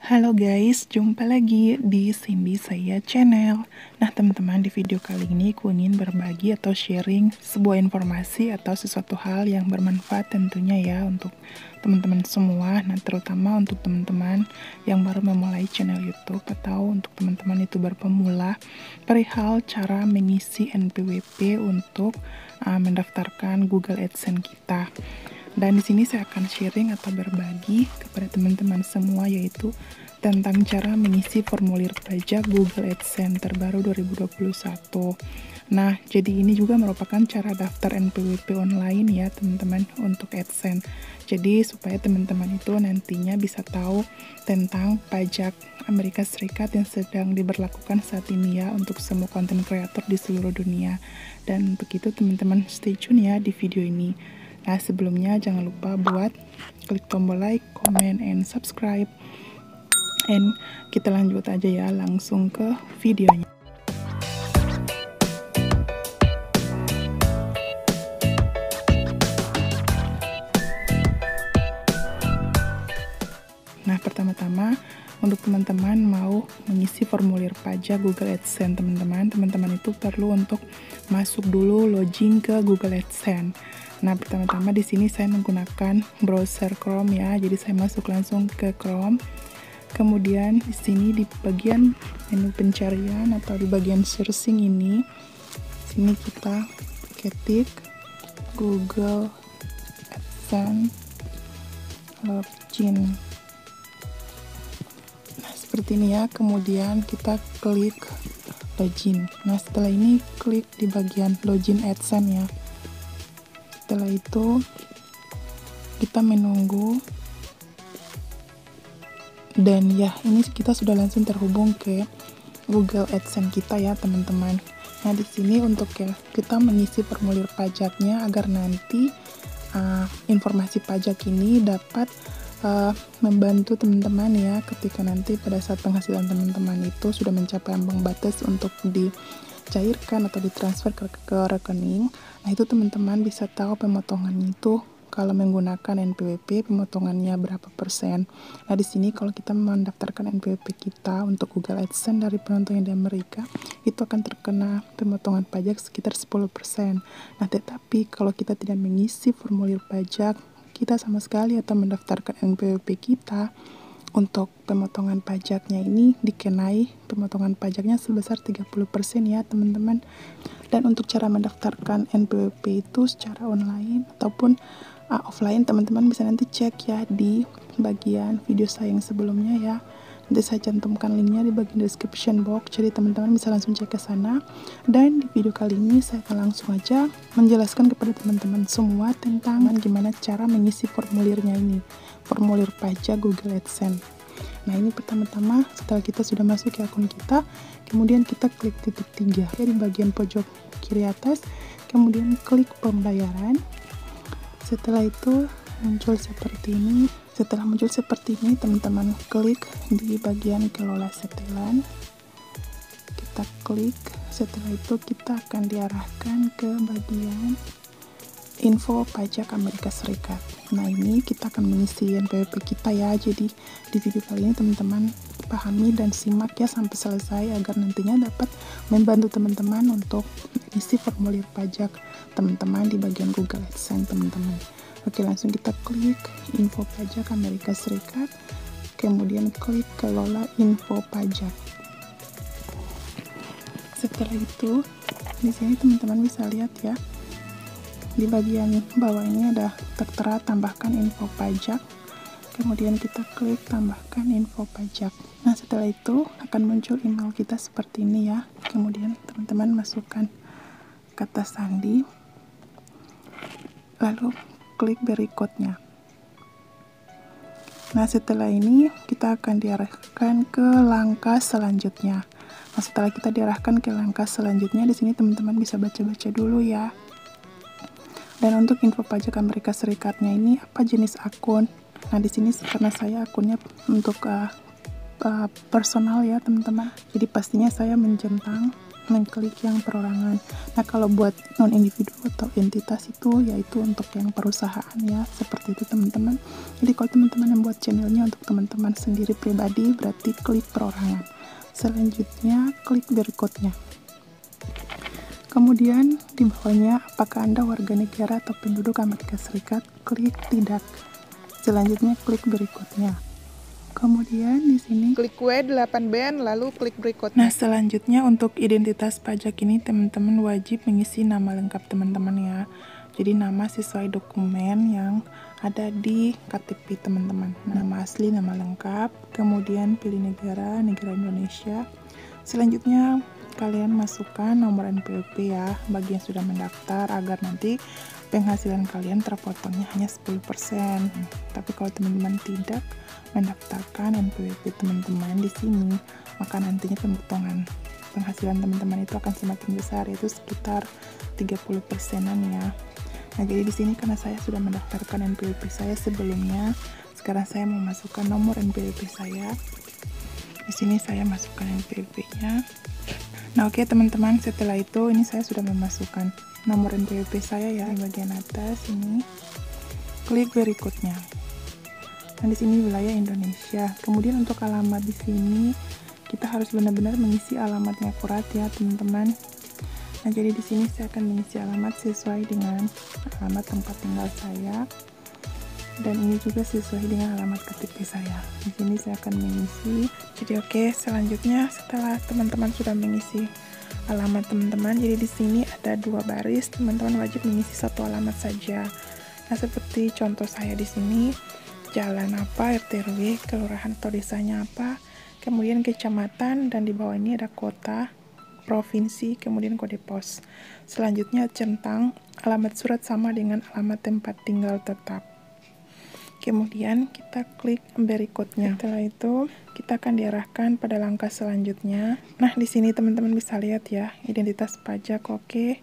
Halo guys, jumpa lagi di Cindy Saya Channel. Nah teman-teman, di video kali ini aku ingin berbagi atau sharing sebuah informasi atau sesuatu hal yang bermanfaat tentunya ya untuk teman-teman semua. Nah terutama untuk teman-teman yang baru memulai channel YouTube atau untuk teman-teman itu berpemula perihal cara mengisi NPWP untuk mendaftarkan Google AdSense kita. Dan di sini saya akan sharing atau berbagi kepada teman-teman semua yaitu tentang cara mengisi formulir pajak Google AdSense terbaru 2021. Nah, jadi ini juga merupakan cara daftar NPWP online ya teman-teman untuk AdSense. Jadi supaya teman-teman itu nantinya bisa tahu tentang pajak Amerika Serikat yang sedang diberlakukan saat ini ya untuk semua konten kreator di seluruh dunia. Dan begitu teman-teman, stay tune ya di video ini. Nah, sebelumnya jangan lupa buat klik tombol like, comment, and subscribe. And kita lanjut aja ya, langsung ke videonya. Nah, pertama-tama untuk teman-teman mau mengisi formulir pajak Google AdSense, teman-teman itu perlu untuk masuk dulu login ke Google AdSense. Nah, pertama-tama di sini saya menggunakan browser Chrome ya. Jadi saya masuk langsung ke Chrome. Kemudian di sini di bagian menu pencarian atau di bagian searching ini, sini kita ketik Google AdSense login. Nah, seperti ini ya. Kemudian kita klik login. Nah, setelah ini klik di bagian login AdSense ya. Setelah itu kita menunggu, dan ya ini kita sudah langsung terhubung ke Google AdSense kita ya teman-teman. Nah, di sini untuk kita mengisi formulir pajaknya agar nanti informasi pajak ini dapat membantu teman-teman ya ketika nanti pada saat penghasilan teman-teman itu sudah mencapai ambang batas untuk dicairkan atau ditransfer ke rekening. Nah, itu teman-teman bisa tahu pemotongannya itu kalau menggunakan NPWP pemotongannya berapa persen. Nah, di sini kalau kita mendaftarkan NPWP kita untuk Google AdSense dari penonton yang di Amerika, itu akan terkena pemotongan pajak sekitar 10%. Nah, tetapi kalau kita tidak mengisi formulir pajak kita sama sekali atau mendaftarkan NPWP kita, untuk pemotongan pajaknya ini dikenai pemotongan pajaknya sebesar 30% ya teman-teman. Dan untuk cara mendaftarkan NPWP itu secara online ataupun offline, teman-teman bisa nanti cek ya di bagian video saya yang sebelumnya ya. Nanti saya cantumkan linknya di bagian description box, jadi teman-teman bisa langsung cek ke sana. Dan di video kali ini saya akan langsung aja menjelaskan kepada teman-teman semua tentang gimana cara mengisi formulirnya ini, formulir pajak Google AdSense. Nah, ini pertama-tama setelah kita sudah masuk ke akun kita, kemudian kita klik titik 3 ya di bagian pojok kiri atas, kemudian klik pembayaran. Setelah itu muncul seperti ini. Setelah muncul seperti ini, teman-teman klik di bagian kelola setelan. Kita klik, setelah itu kita akan diarahkan ke bagian info pajak Amerika Serikat. Nah, ini kita akan mengisi NPWP kita ya. Jadi di video kali ini teman-teman pahami dan simak ya sampai selesai agar nantinya dapat membantu teman-teman untuk mengisi formulir pajak teman-teman di bagian Google AdSense teman-teman. Oke, langsung kita klik info pajak Amerika Serikat, kemudian klik kelola info pajak. Setelah itu di sini teman-teman bisa lihat ya, di bagian bawah ini ada tertera tambahkan info pajak, kemudian kita klik tambahkan info pajak. Nah, setelah itu akan muncul email kita seperti ini ya, kemudian teman-teman masukkan kata sandi, lalu klik berikutnya. Nah, setelah ini kita akan diarahkan ke langkah selanjutnya. Nah, setelah kita diarahkan ke langkah selanjutnya, di sini teman-teman bisa baca-baca dulu ya. Dan untuk info pajak Amerika Serikatnya ini apa jenis akun? Nah, di sini karena saya akunnya untuk personal ya teman-teman. Jadi pastinya saya menjentang mengklik yang perorangan. Nah, kalau buat non individu atau entitas itu yaitu untuk yang perusahaan ya, seperti itu teman-teman. Jadi kalau teman-teman yang buat channelnya untuk teman-teman sendiri pribadi, berarti klik perorangan. Selanjutnya klik berikutnya. Kemudian di bawahnya, apakah Anda warga negara atau penduduk Amerika Serikat? Klik tidak. Selanjutnya klik berikutnya. Kemudian di sini klik W8BN lalu klik berikutnya. Nah, selanjutnya untuk identitas pajak ini teman-teman wajib mengisi nama lengkap teman-teman ya. Jadi nama sesuai dokumen yang ada di KTP teman-teman. Nama asli, nama lengkap, kemudian pilih negara, negara Indonesia. Selanjutnya kalian masukkan nomor NPWP ya bagi yang sudah mendaftar agar nanti penghasilan kalian terpotongnya hanya 10%. Tapi kalau teman-teman tidak mendaftarkan NPWP teman-teman di sini, maka nantinya pemotongan penghasilan teman-teman itu akan semakin besar, yaitu sekitar 30%-an ya. Nah, jadi di sini karena saya sudah mendaftarkan NPWP saya sebelumnya, sekarang saya mau masukkan nomor NPWP saya. Di sini saya masukkan NPWP-nya. Nah, oke teman-teman, setelah itu ini saya sudah memasukkan nomor NPWP saya ya di bagian atas ini. Klik berikutnya. Nah, di sini wilayah Indonesia. Kemudian untuk alamat di sini kita harus benar-benar mengisi alamatnya akurat ya, teman-teman. Nah, jadi di sini saya akan mengisi alamat sesuai dengan alamat tempat tinggal saya. Dan ini juga sesuai dengan alamat KTP saya. Di sini saya akan mengisi. Jadi oke, selanjutnya setelah teman-teman sudah mengisi alamat teman-teman, jadi di sini ada 2 baris, teman-teman wajib mengisi 1 alamat saja. Nah, seperti contoh saya di sini, jalan apa, RT RW, kelurahan atau desanya apa, kemudian kecamatan, dan di bawah ini ada kota, provinsi, kemudian kode pos. Selanjutnya centang alamat surat sama dengan alamat tempat tinggal tetap. Kemudian kita klik berikutnya. Setelah itu kita akan diarahkan pada langkah selanjutnya. Nah, di sini teman-teman bisa lihat ya, identitas pajak oke.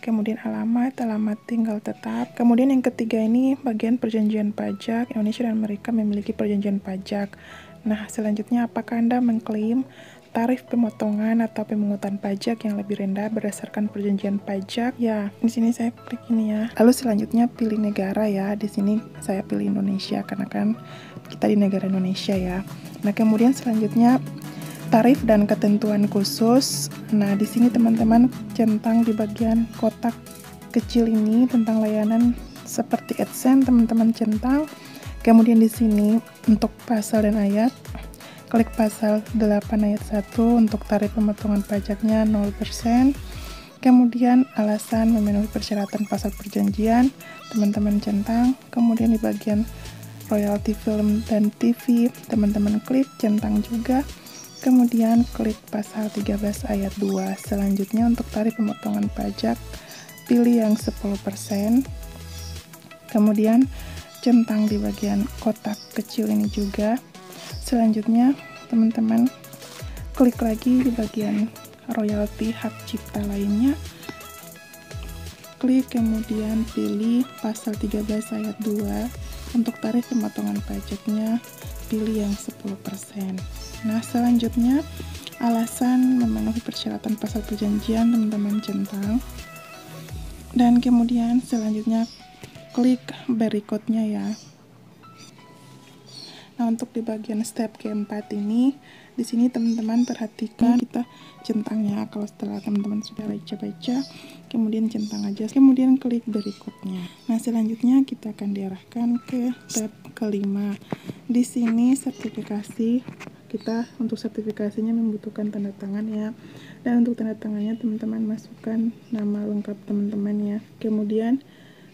Kemudian alamat tinggal tetap. Kemudian yang ketiga ini bagian perjanjian pajak. Indonesia dan Amerika memiliki perjanjian pajak. Nah, selanjutnya apakah Anda mengklaim tarif pemotongan atau pemungutan pajak yang lebih rendah berdasarkan perjanjian pajak? Ya, di sini saya klik ini ya. Lalu selanjutnya pilih negara ya. Di sini saya pilih Indonesia karena kan kita di negara Indonesia ya. Nah, kemudian selanjutnya tarif dan ketentuan khusus. Nah, di sini teman-teman centang di bagian kotak kecil ini tentang layanan seperti AdSense, teman-teman centang. Kemudian di sini untuk pasal dan ayat, klik pasal 8 ayat 1 untuk tarif pemotongan pajaknya 0%. Kemudian alasan memenuhi persyaratan pasal perjanjian, teman-teman centang. Kemudian di bagian royalti film dan TV, teman-teman klik centang juga. Kemudian klik pasal 13 ayat 2. Selanjutnya untuk tarif pemotongan pajak, pilih yang 10%. Kemudian centang di bagian kotak kecil ini juga. Selanjutnya teman-teman klik lagi di bagian royalti hak cipta lainnya, klik kemudian pilih pasal 13 ayat 2 untuk tarif pemotongan pajaknya, pilih yang 10%. Nah, selanjutnya alasan memenuhi persyaratan pasal perjanjian, teman-teman centang, dan kemudian selanjutnya klik berikutnya ya. Nah, untuk di bagian step keempat ini, di sini teman-teman perhatikan kita centangnya. Kalau setelah teman-teman sudah baca-baca, kemudian centang aja. Kemudian klik berikutnya. Nah, selanjutnya kita akan diarahkan ke step kelima. Di sini sertifikasi. Kita untuk sertifikasinya membutuhkan tanda tangan ya. Dan untuk tanda tangannya teman-teman masukkan nama lengkap teman-teman ya. Kemudian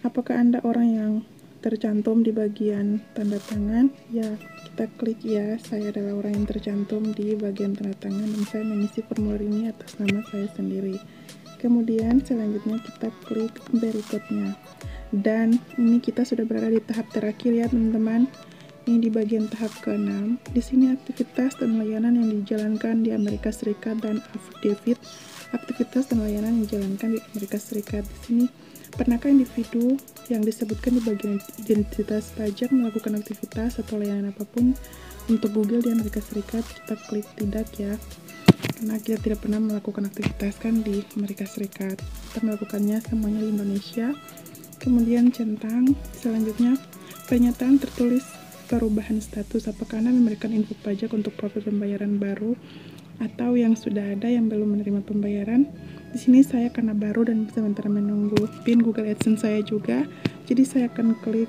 apakah Anda orang yang tercantum di bagian tanda tangan? Ya, kita klik ya, saya adalah orang yang tercantum di bagian tanda tangan dan saya mengisi formulir ini atas nama saya sendiri. Kemudian selanjutnya kita klik berikutnya. Dan ini kita sudah berada di tahap terakhir ya teman-teman. Ini di bagian tahap ke-6. Di sini aktivitas dan layanan yang dijalankan di Amerika Serikat dan affidavit aktivitas dan layanan yang dijalankan di Amerika Serikat. Di sini pernahkah individu yang disebutkan di bagian identitas pajak melakukan aktivitas atau layanan apapun untuk Google di Amerika Serikat? Kita klik tidak ya. karena kita tidak pernah melakukan aktivitas kan di Amerika Serikat. Kita melakukannya semuanya di Indonesia. Kemudian centang selanjutnya pernyataan tertulis perubahan status, apakah Anda memberikan info pajak untuk profil pembayaran baru atau yang sudah ada yang belum menerima pembayaran. Di sini saya karena baru dan sementara menunggu PIN Google AdSense saya juga, jadi saya akan klik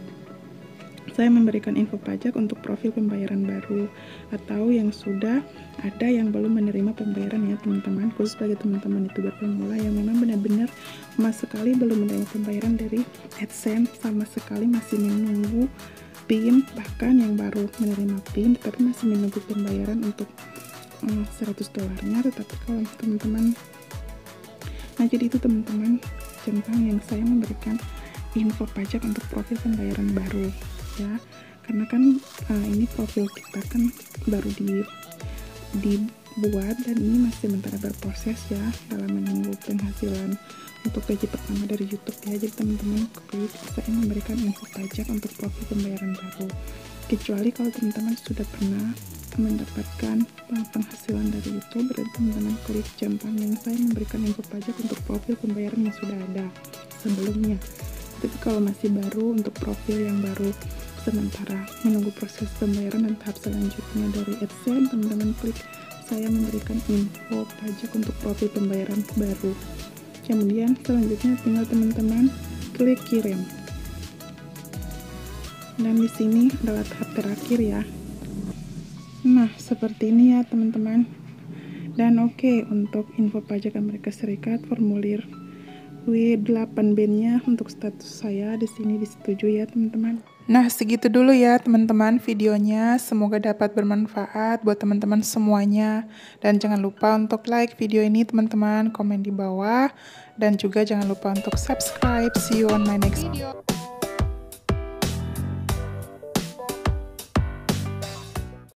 saya memberikan info pajak untuk profil pembayaran baru atau yang sudah ada yang belum menerima pembayaran ya teman-teman, khusus bagi teman-teman youtuber pemula yang memang benar-benar sama sekali belum menerima pembayaran dari AdSense, sama sekali masih menunggu PIN, bahkan yang baru menerima PIN tetapi masih menunggu pembayaran untuk $100-nya. Tetapi kalau teman-teman, nah jadi itu teman-teman centang yang saya memberikan info pajak untuk profil pembayaran baru ya, karena kan ini profil kita kan baru dibuat dan ini masih sementara berproses ya dalam menunggu penghasilan untuk gaji pertama dari YouTube ya. Jadi teman-teman klik saya memberikan info pajak untuk profil pembayaran baru, kecuali kalau teman-teman sudah pernah mendapatkan penghasilan dari YouTube, berarti teman-teman klik centang yang saya memberikan info pajak untuk profil pembayaran yang sudah ada sebelumnya. Tapi kalau masih baru, untuk profil yang baru sementara menunggu proses pembayaran dan tahap selanjutnya dari AdSense, teman-teman klik saya memberikan info pajak untuk profil pembayaran baru. Kemudian selanjutnya tinggal teman-teman klik kirim. Dan di sini adalah tahap terakhir ya. Nah, seperti ini ya teman-teman. Dan oke, untuk info pajak Amerika Serikat formulir W8B-nya untuk status saya di sini disetujui ya teman-teman. Nah, segitu dulu ya teman-teman videonya. Semoga dapat bermanfaat buat teman-teman semuanya. Dan jangan lupa untuk like video ini teman-teman, komen di bawah. Dan juga jangan lupa untuk subscribe. See you on my next video.